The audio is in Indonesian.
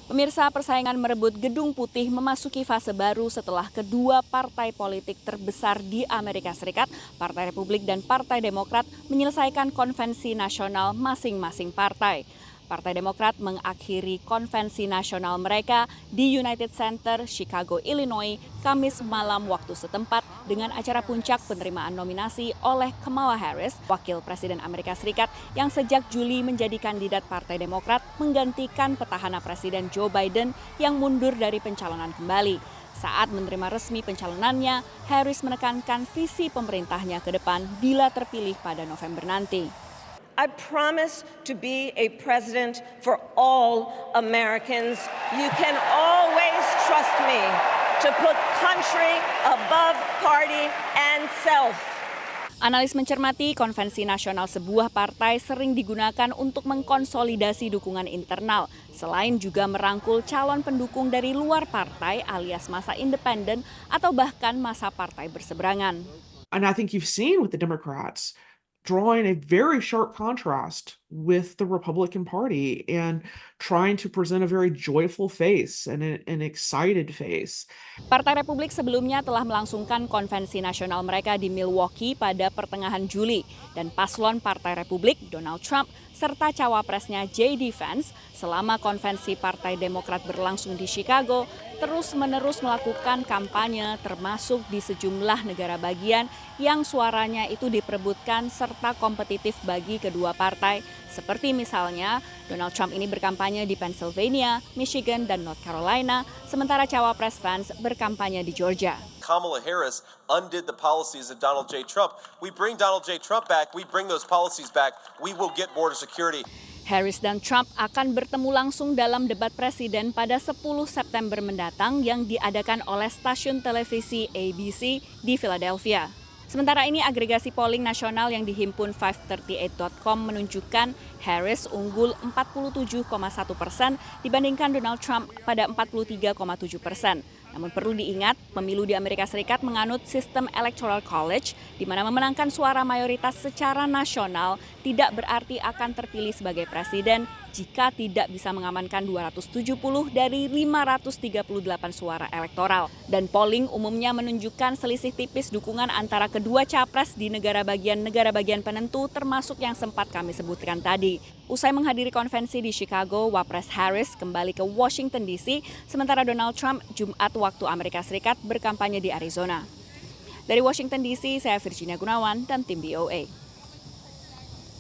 Pemirsa, persaingan merebut Gedung Putih memasuki fase baru setelah kedua partai politik terbesar di Amerika Serikat, Partai Republik dan Partai Demokrat, menyelesaikan konvensi nasional masing-masing partai. Partai Demokrat mengakhiri konvensi nasional mereka di United Center, Chicago, Illinois, Kamis malam waktu setempat dengan acara puncak penerimaan nominasi oleh Kamala Harris, Wakil Presiden Amerika Serikat yang sejak Juli menjadi kandidat Partai Demokrat menggantikan petahana Presiden Joe Biden yang mundur dari pencalonan kembali. Saat menerima resmi pencalonannya, Harris menekankan visi pemerintahnya ke depan bila terpilih pada November nanti. I promise to be a president for all Americans. You can always trust me to put country above party and self. Analis mencermati konvensi nasional sebuah partai sering digunakan untuk mengkonsolidasi dukungan internal, selain juga merangkul calon pendukung dari luar partai alias masa independen atau bahkan masa partai berseberangan. And I think you've seen with the Democrats drawing a very sharp contrast with the Republican Party and trying to present a very joyful face and an excited face. Partai Republik sebelumnya telah melangsungkan konvensi nasional mereka di Milwaukee pada pertengahan Juli dan paslon Partai Republik Donald Trump serta cawapresnya J.D. Vance selama konvensi Partai Demokrat berlangsung di Chicago terus-menerus melakukan kampanye termasuk di sejumlah negara bagian yang suaranya itu diperebutkan serta kompetitif bagi kedua partai. Seperti misalnya Donald Trump ini berkampanye di Pennsylvania, Michigan, dan North Carolina, sementara cawapres Vance berkampanye di Georgia. Kamala Harris undid the policies of Donald J. Trump. We bring Donald J. Trump back, we bring those policies back, we will get border security. Harris dan Trump akan bertemu langsung dalam debat presiden pada 10 September mendatang yang diadakan oleh stasiun televisi ABC di Philadelphia. Sementara ini agregasi polling nasional yang dihimpun 538.com menunjukkan Harris unggul 47,1% dibandingkan Donald Trump pada 43,7%. Namun perlu diingat, pemilu di Amerika Serikat menganut sistem Electoral College, di mana memenangkan suara mayoritas secara nasional tidak berarti akan terpilih sebagai presiden jika tidak bisa mengamankan 270 dari 538 suara elektoral. Dan polling umumnya menunjukkan selisih tipis dukungan antara kedua capres di negara bagian penentu termasuk yang sempat kami sebutkan tadi. Usai menghadiri konvensi di Chicago, Wapres Harris kembali ke Washington DC, sementara Donald Trump Jumat waktu Amerika Serikat berkampanye di Arizona. Dari Washington DC, saya Virginia Gunawan dan tim VOA.